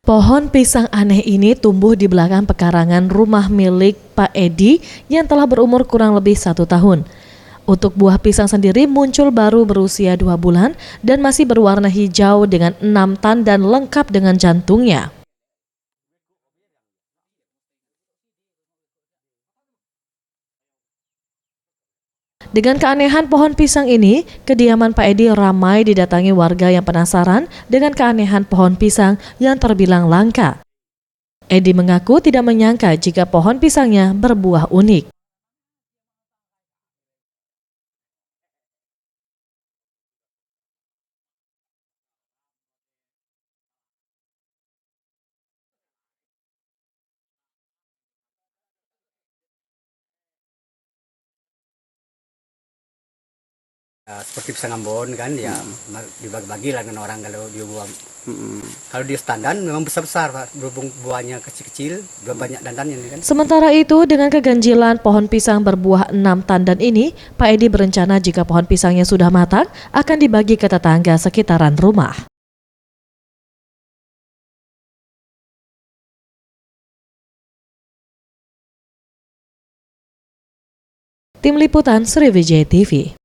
Pohon pisang aneh ini tumbuh di belakang pekarangan rumah milik Pak Edi yang telah berumur kurang lebih 1 tahun. Untuk buah pisang sendiri muncul baru berusia 2 bulan dan masih berwarna hijau dengan 6 tandan lengkap dengan jantungnya. Dengan keanehan pohon pisang ini, kediaman Pak Edi ramai didatangi warga yang penasaran dengan keanehan pohon pisang yang terbilang langka. Edi mengaku tidak menyangka jika pohon pisangnya berbuah unik. Seperti pisang Ambon kan ya, dibagi-bagi lah dengan orang kalau dia buah. Kalau dia standar memang besar-besar Pak, berhubung buahnya kecil-kecil, belum banyak dandannya ini kan. Sementara itu, dengan keganjilan pohon pisang berbuah 6 tandan ini, Pak Edi berencana jika pohon pisangnya sudah matang, akan dibagi ke tetangga sekitaran rumah. Tim Liputan Sriwijaya TV.